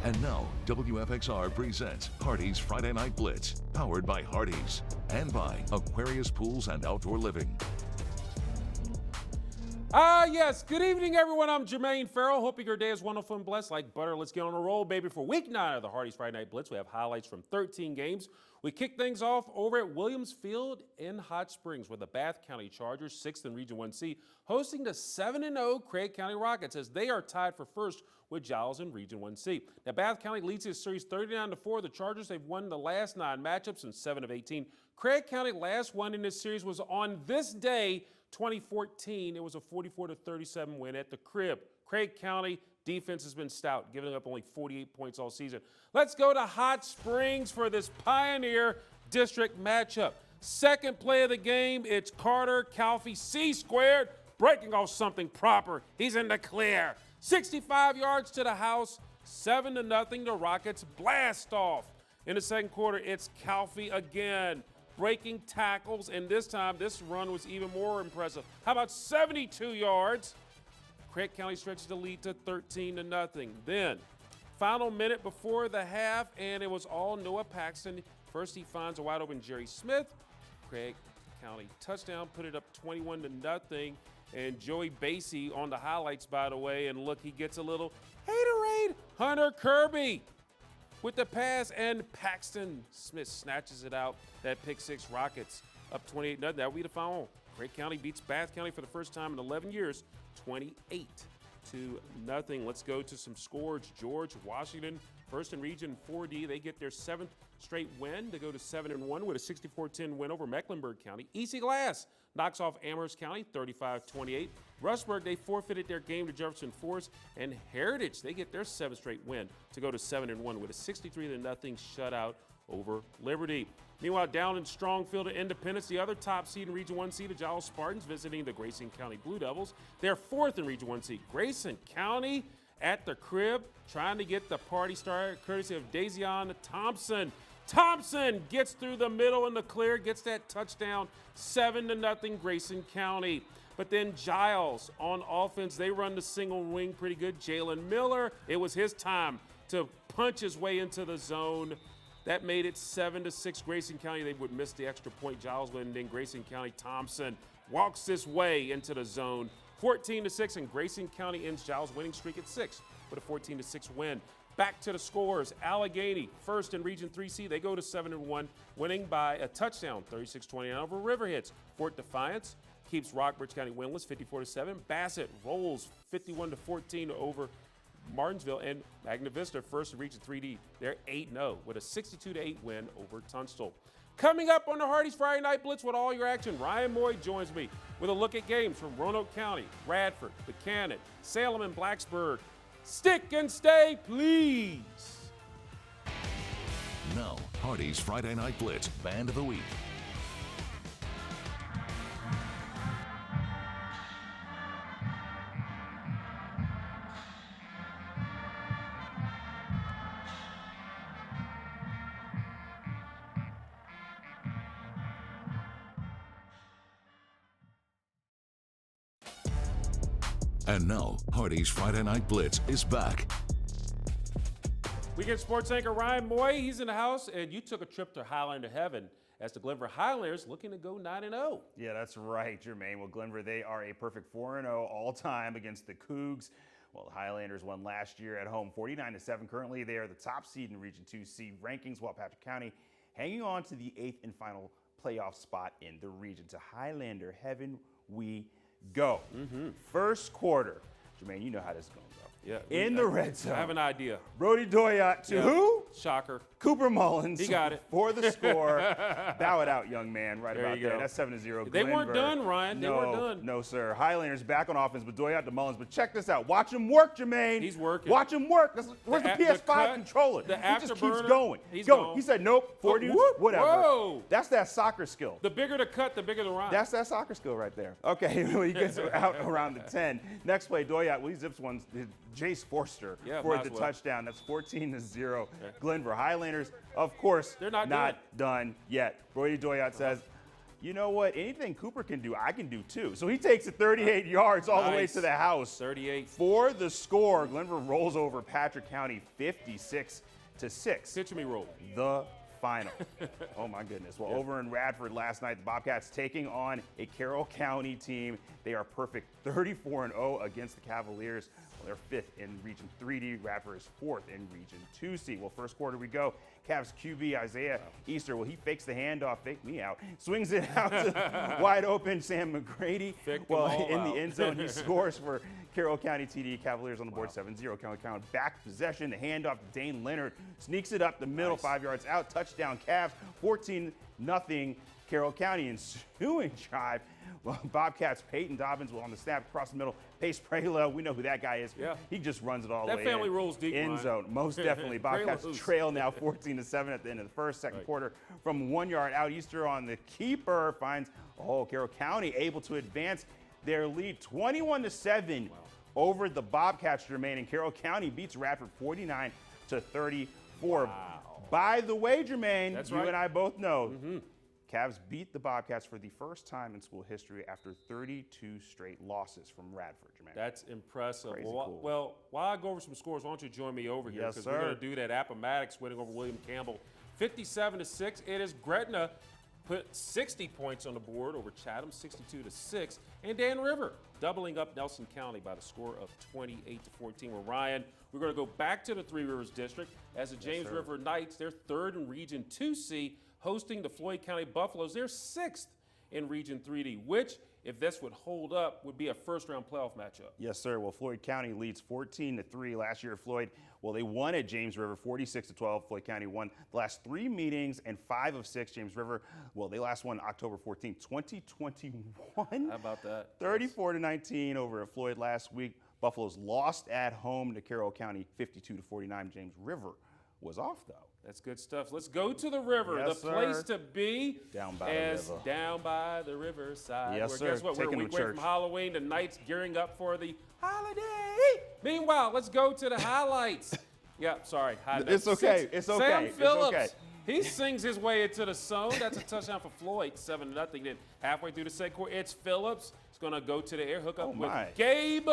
And now, WFXR presents Hardee's Friday Night Blitz, powered by Hardee's and by Aquarius Pools and Outdoor Living. Yes. Good evening, everyone. I'm Jermaine Ferrell. Hoping your day is wonderful and blessed like butter. Let's get on a roll, baby. For week 9 of the Hardee's Friday Night Blitz, we have highlights from 13 games. We kick things off over at Williams Field in Hot Springs, where the Bath County Chargers, 6th in Region 1C, hosting the 7-0 Craig County Rockets, as they are tied for first with Giles in Region 1C. Now, Bath County leads this series 39-4. The Chargers, they've won the last 9 matchups in 7 of 18. Craig County last won in this series was on this day, 2014. It was a 44-37 win at the Crib. Craig County defense has been stout, giving up only 48 points all season. Let's go to Hot Springs for this Pioneer District matchup. Second play of the game, it's Carter Calfee C-squared, breaking off something proper. He's in the clear. 65 yards to the house, 7-0. The Rockets blast off. In the second quarter, it's Calfee again, breaking tackles, and this time this run was even more impressive. How about 72 yards? Craig County stretches the lead to 13-0. Then, final minute before the half, and it was all Noah Paxton. First, he finds a wide open Jerry Smith. Craig County touchdown, put it up 21-0. And Joey Basie on the highlights, by the way, and look, he gets a little haterade. Hunter Kirby with the pass, and Paxton Smith snatches it out. That pick six. Rockets up 28-0. That will be the final. Craig County beats Bath County for the first time in 11 years, 28-0. Let's go to some scores. George Washington, first in Region 4D. They get their 7th straight win to go to 7-1 with a 64-10 win over Mecklenburg County. EC Glass knocks off Amherst County 35-28. Rustburg, they forfeited their game to Jefferson Forest. And Heritage, they get their 7th straight win to go to 7-1 with a 63-0 shutout over Liberty. Meanwhile, down in Strongfield at Independence, the other top seed in Region 1C, the Giles Spartans, visiting the Grayson County Blue Devils. They're 4th in Region 1C. Grayson County at the Crib, trying to get the party started, courtesy of Dazion Thompson. Thompson gets through the middle in the clear, gets that touchdown, 7-0 Grayson County. But then Giles on offense, they run the single wing pretty good. Jalen Miller, it was his time to punch his way into the zone. That made it 7-6 Grayson County. They would miss the extra point. Giles win, and then Grayson County Thompson walks this way into the zone. 14-6, and Grayson County ends Giles' winning streak at 6 with a 14-6 win. Back to the scores. Allegheny, first in Region 3C. They go to 7-1, winning by a touchdown, 36-29 over Riverheads. Fort Defiance keeps Rockbridge County winless, 54-7. Bassett rolls 51-14 over Martinsville, and Magna Vista, first in Region 3D. They're 8-0 with a 62-8 win over Tunstall. Coming up on the Hardee's Friday Night Blitz with all your action, Ryan Moye joins me with a look at games from Roanoke County, Radford, Buchanan, Salem, and Blacksburg. Stick and stay, please. Now, Hardee's Friday Night Blitz Band of the Week. And now, Hardee's Friday Night Blitz is back. Weekend sports anchor Ryan Moye, he's in the house, and you took a trip to Highlander Heaven as the Glenvar Highlanders looking to go 9-0. Yeah, that's right, Jermaine. Well, Glenvar, they are a perfect 4-0 all-time against the Cougs. Well, the Highlanders won last year at home 49-7. Currently, they are the top seed in Region 2C rankings, while Patrick County hanging on to the 8th and final playoff spot in the region. To Highlander Heaven we go. First quarter. Jermaine, you know how this is going to go. Yeah, in the red zone. I have an idea. Brody Doyot to who? Shocker. Cooper Mullins. He got it. For the score. Bow it out, young man, right there about there. That's 7-0. They weren't done, Ryan. They weren't done. No, sir. Highlanders back on offense, but Doyot to Mullins. But check this out. Watch him work, Jermaine. He's working. Watch him work. Where's the PS5 controller? The he just keeps going. He's going. He said, nope, 40, whatever. Whoa. That's that soccer skill. The bigger the cut, the bigger the rhyme. That's that soccer skill right there. Okay, when he gets out around the 10. Next play, Doyot, well, he zips one. Jace Forster for the touchdown. That's 14-0. Glenvar Highlanders, of course, they're not done yet. Brody Doyot says, you know what? Anything Cooper can do, I can do too. So he takes it 38 yards all the way to the house. 38. For the score, Glenvar rolls over Patrick County 56-6. Picture me roll. The final. Oh my goodness. Well, over in Radford last night, the Bobcats taking on a Carroll County team. They are perfect 34-0 against the Cavaliers. Well, they're 5th in Region 3D. Radford is 4th in Region 2C. Well, first quarter we go. Cavs QB Isaiah Easter. Well, he fakes the handoff, fake me out, swings it out to wide open Sam McGrady. Well, in the end zone, he scores for Carroll County TD. Cavaliers on the board 7-0. Carroll County back possession. The handoff to Dane Leonard. Sneaks it up the middle, 5 yards out. Touchdown Cavs. 14-0 Carroll County. Ensuing drive. Well, Bobcats, Peyton Dobbins on the snap across the middle. Pace Prelo, we know who that guy is. Yeah. He just runs it all the way That family in. rolls deep, End zone, most definitely. Bobcats trail now 14-7 at the end of the second quarter. From 1 yard out, Easter on the keeper finds Carroll County able to advance their lead 21-7 over the Bobcats. Jermaine, and Carroll County beats Radford 49-34. By the way, Jermaine, That's you right. and I both know Cavs beat the Bobcats for the first time in school history after 32 straight losses from Radford, Jermaine. That's impressive. Crazy Well, cool. well, while I go over some scores, why don't you join me over here? Yes, Because we're going sir. to do that. Appomattox winning over William Campbell 57-6. It is Gretna put 60 points on the board over Chatham 62-6. And Dan River doubling up Nelson County by the score of 28-14. Well, Ryan, we're going to go back to the Three Rivers District as the James River Knights, they're 3rd in Region 2C, hosting the Floyd County Buffaloes. They're 6th in Region 3D, which, if this would hold up, would be a first-round playoff matchup. Yes, sir. Well, Floyd County leads 14-3 last year. Floyd, well, they won at James River 46-12. Floyd County won the last 3 meetings and 5 of 6. James River, well, they last won October 14th, 2021. How about that? 34-19 over at Floyd last week. Buffaloes lost at home to Carroll County 52-49. James River was off, though. That's good stuff. Let's go to the river, Yes, the place sir. to be. Down by the river. Down by the riverside. Yes, where, sir. Guess what? We're a Taking week to away church. from Halloween. The night's gearing up for the holiday. Meanwhile, let's go to the highlights. Yeah, sorry. It's okay. It's okay. Sam It's Phillips. okay. He sings his way into the zone. That's a touchdown for Floyd, 7-0. Then halfway through the second quarter, it's Phillips. He's going to go to the air, hook up with my. Gabe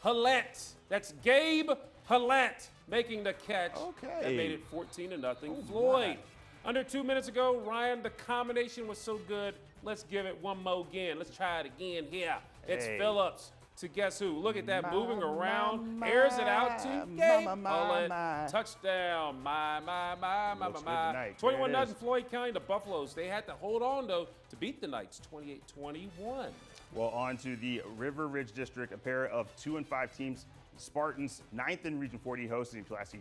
Hallett. That's Gabe Hallett making the catch. Okay. That made it 14-0 Floyd. Under 2 minutes ago, Ryan, the combination was so good. Let's give it one more again. Let's try it again here. It's Hey. Phillips to guess who? Look at that, moving around, airs it out to Gabe Hallett. Touchdown. Looks good tonight. 21-0 There it is. Floyd County. The Buffaloes, they had to hold on, though, to beat the Knights 28-21. Well, on to the River Ridge District, a pair of 2 and 5 teams. Spartans, 9th in Region 40, hosting Pulaski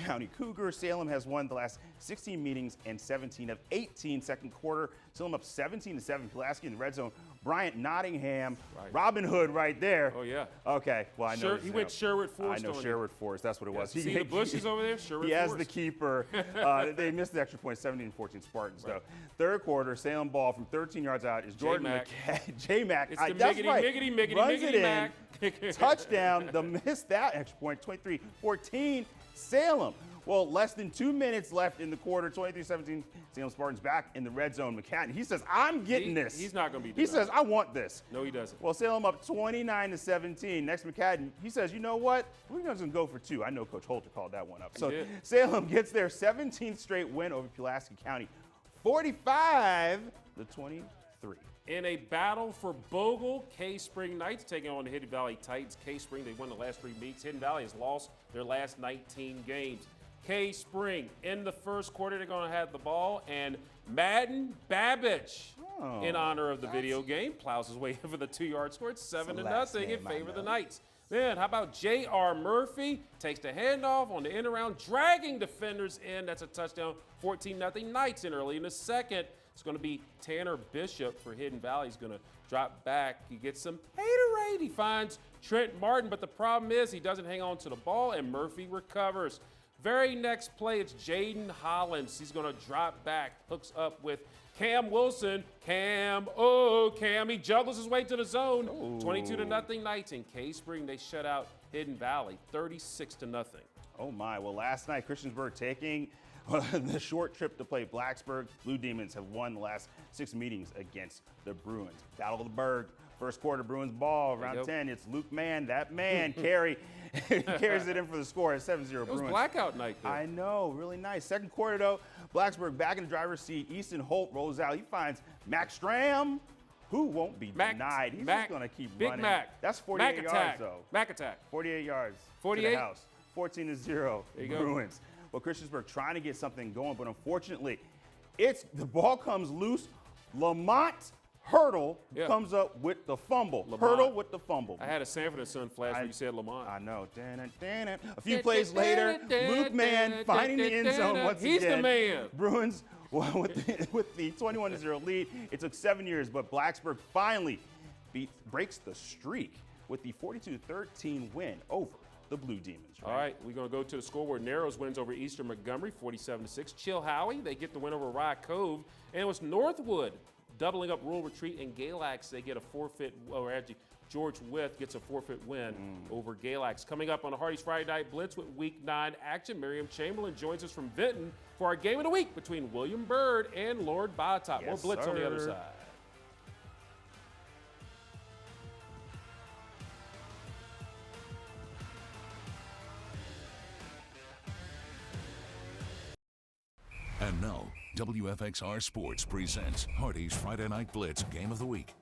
County Cougars. Salem has won the last 16 meetings and 17 of 18 second quarter. Salem up 17-7. Pulaski in the red zone. Bryant Nottingham, Robin Hood right there. Oh, yeah. Okay, well, I know. He went Sherwood Forest. I know on Sherwood Forest. That's what it was. See the bushes over there? Sherwood He has Forest. the keeper. They missed the extra point, 17-14 Spartans, though. Third quarter, Salem ball from 13 yards out is Jordan J-Mac. J-Mac. It's the That's miggity, right. miggity, miggity, Runs miggity it Mac. in. Touchdown. The missed that extra point, 23-14 Salem. Well, less than 2 minutes left in the quarter, 23-17. Salem Spartans back in the red zone. McCann, he says, I'm getting this. He's not going to be He denied. says, I want this. No, he doesn't. Well, Salem up 29-17. Next, McCadden, he says, you know what? We're just going to go for 2. I know Coach Holter called that one up. So did. Salem gets their 17th straight win over Pulaski County, 45-23. In a battle for Bogle, K-Spring Knights taking on the Hidden Valley Titans. K-Spring, they won the last 3 meets. Hidden Valley has lost their last 19 games. K-Spring, in the first quarter, they're going to have the ball, and Madden Babbage, in honor of the video game, plows his way in for the 2-yard score. It's 7-0 in favor of the Knights. Then, how about J.R. Murphy? Takes the handoff on the end around, dragging defenders in. That's a touchdown. 14-0 Knights in early in the second. It's going to be Tanner Bishop for Hidden Valley. He's going to drop back. He gets some haterade. He finds Trent Martin, but the problem is he doesn't hang on to the ball, and Murphy recovers. Very next play, it's Jaden Hollins. He's going to drop back, hooks up with Cam Wilson. Cam, he juggles his way to the zone. 22-0 Knights. In K-Spring, they shut out Hidden Valley, 36-0. Oh, my. Well, last night, Christiansburg taking the short trip to play Blacksburg. Blue Demons have won the last 6 meetings against the Bruins. Battle of the Berg. First quarter, Bruins ball, round 10. It's Luke Mann, that man, carries it in for the score at 7-0 Bruins. It was blackout night there. I know, really nice. Second quarter, though, Blacksburg back in the driver's seat. Easton Holt rolls out. He finds Max Stram, who won't be denied. He's just going to keep Big running. Mac. That's 48 Mac yards, though. Mac attack. 48 yards 48? to the house. 14-0 Bruins. Go. Well, Christiansburg trying to get something going, but unfortunately, the ball comes loose. Lamont Hurdle comes up with the fumble. Lamont. Hurdle with the fumble. I had a Sanford and Son flash when you said Lamont. I know. A few plays later, Luke Mann finding the end zone once again. He's the man. Bruins with the 21-0 lead. It took 7 years, but Blacksburg finally breaks the streak with the 42-13 win over the Blue Demons. All right, we're going to go to the scoreboard. Narrows wins over Eastern Montgomery, 47-6. Chilhowie, they get the win over Rye Cove. And it was Northwood doubling up Rural Retreat, and Galax, they get a forfeit, or actually George Wythe gets a forfeit win over Galax. Coming up on the Hardee's Friday Night Blitz with Week 9 action, Miriam Chamberlain joins us from Vinton for our game of the week between William Byrd and Lord Bottop. Yes, More Blitz on the other sir. side. And now, WFXR Sports presents Hardee's Friday Night Blitz Game of the Week.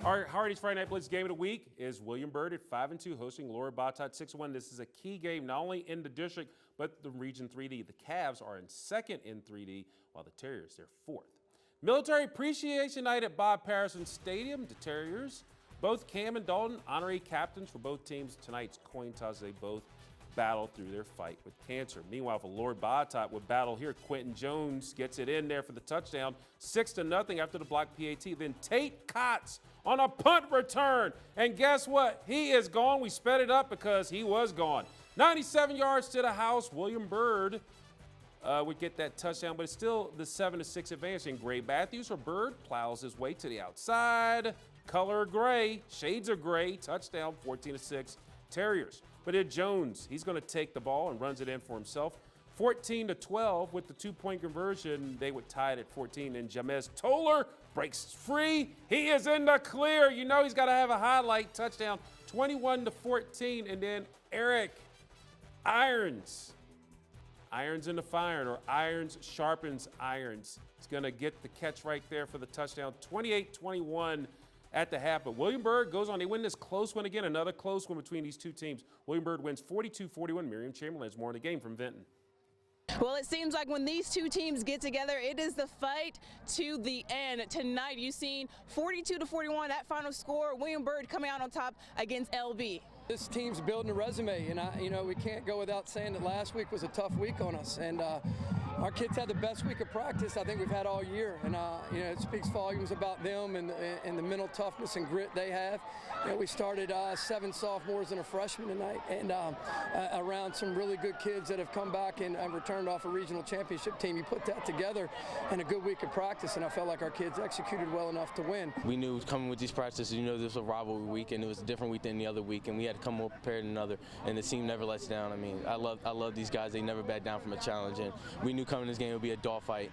Our Hardee's Friday Night Blitz Game of the Week is William Byrd at 5-2 hosting Laura Bottot 6-1. This is a key game not only in the district but the Region 3D. The Cavs are in second in 3D while the Terriers, they're fourth. Military Appreciation Night at Bob Patterson Stadium. The Terriers, both Cam and Dalton, honorary captains for both teams. Tonight's coin toss, they both battle through their fight with cancer. Meanwhile, for Lord Bottot would battle here. Quentin Jones gets it in there for the touchdown, 6-0 after the block PAT. Then Tate Kotz on a punt return. And guess what? He is gone. We sped it up because he was gone. 97 yards to the house. William Byrd would get that touchdown, but it's still the 7-6 advantage. And Gray Matthews for Byrd plows his way to the outside. Color gray, shades of gray, touchdown, 14-6 Terriers. But Ed Jones, he's going to take the ball and runs it in for himself. 14-12 with the 2-point conversion. They would tie it at 14. And Jamez Toller breaks free. He is in the clear. You know he's got to have a highlight touchdown. 21-14. And then Eric Irons. Irons in the fire, or irons sharpens irons. He's going to get the catch right there for the touchdown. 28-21. At the half, but William Byrd goes on. They win this close one again, another close one between these two teams. William Byrd wins 42-41. Miriam Chamberlain has more in the game from Vinton. Well, it seems like when these two teams get together, it is the fight to the end. Tonight, you've seen 42-41, that final score. William Byrd coming out on top against LB. This team's building a resume, and we can't go without saying that last week was a tough week on us. And our kids had the best week of practice I think we've had all year, and it speaks volumes about them and the mental toughness and grit they have. We started 7 sophomores and a freshman tonight, and around some really good kids that have come back and returned off a regional championship team. You put that together in a good week of practice, and I felt like our kids executed well enough to win. We knew coming with these practices, this was a rivalry week, and it was a different week than the other week, and we had to come more prepared than another, and the team never lets down. I mean, I love these guys. They never back down from a challenge, and we knew coming this game it would be a dogfight.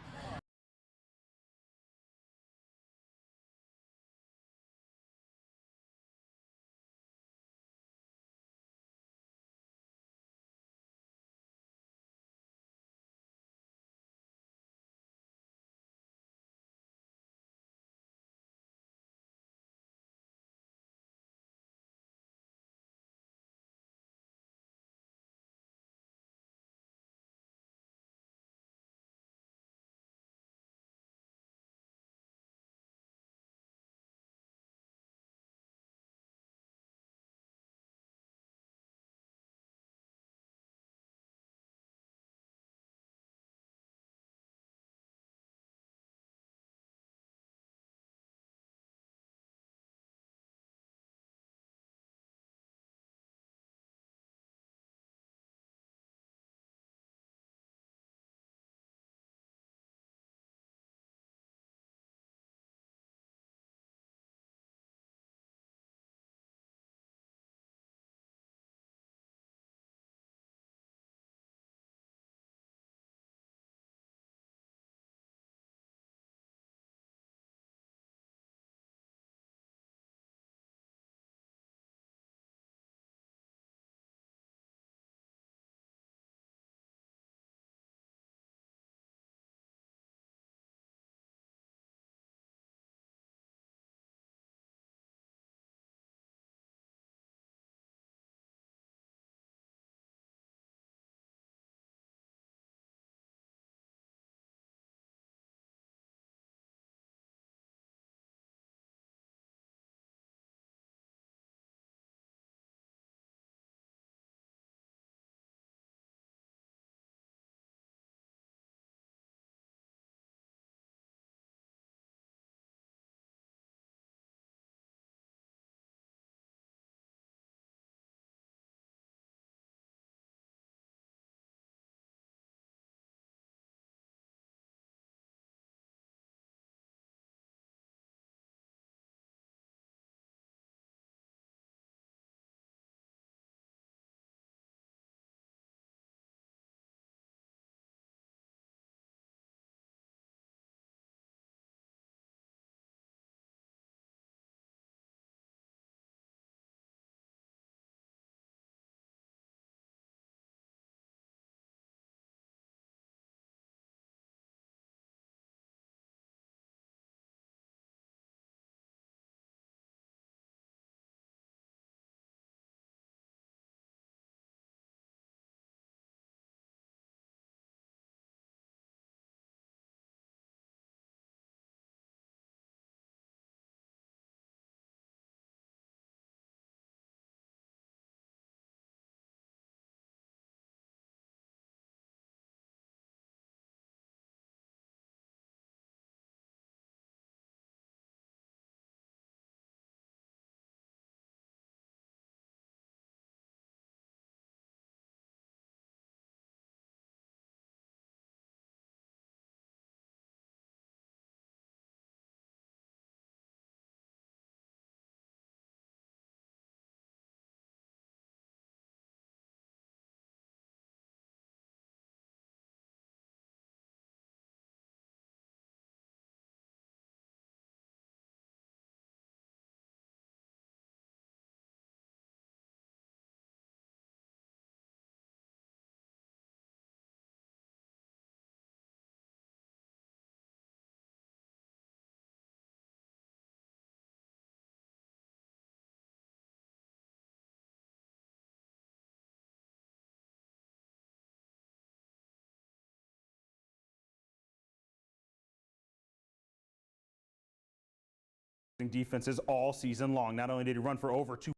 opposing defenses all season long. Not only did he run for over 2.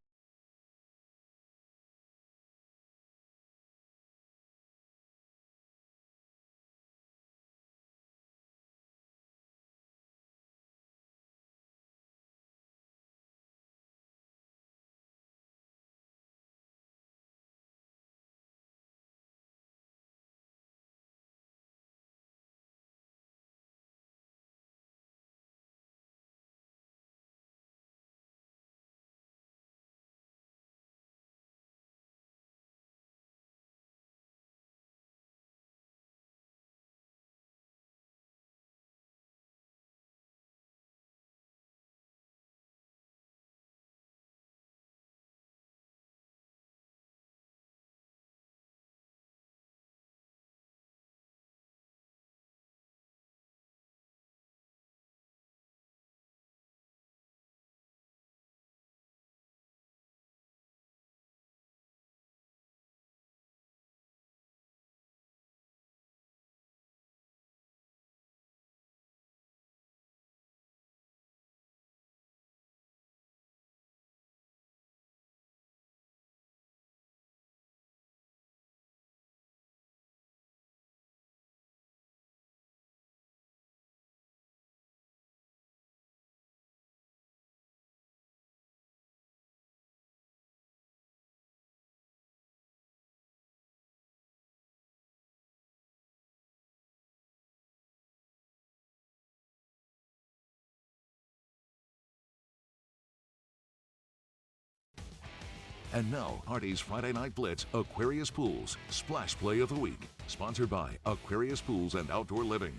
And now, Hardee's Friday Night Blitz Aquarius Pools Splash Play of the Week, sponsored by Aquarius Pools and Outdoor Living.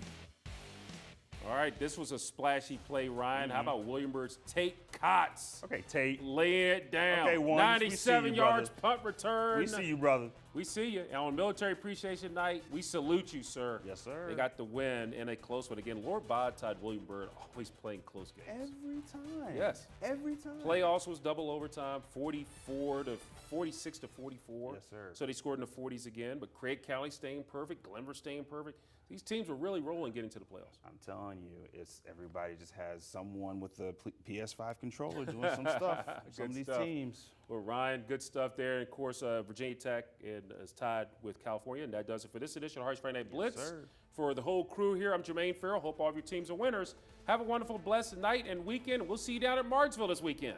All right, this was a splashy play, Ryan. How about Williamsburg's Tate Cots? Okay, Tate. Lay it down. Okay, Ones, 97 yards, punt return. We see you, brother. We see you. And on Military Appreciation Night, we salute you, sir. Yes, sir. They got the win in a close one. Again, Lord Bodtide, Williamsburg, always playing close games. Every time. Yes. Every time. Playoffs was double overtime, 46 to 44. Yes, sir. So they scored in the 40s again. But Craig County staying perfect, Glenvar staying perfect. These teams were really rolling getting to the playoffs. I'm telling you, it's everybody just has someone with the PS5 controller doing some stuff. Some of these teams. Well, Ryan, good stuff there. And of course, Virginia Tech is tied with California, and that does it for this edition of Hardee's Friday Night Blitz. Yes, sir. For the whole crew here, I'm Jermaine Ferrell. Hope all of your teams are winners. Have a wonderful, blessed night and weekend. We'll see you down at Martinsville this weekend.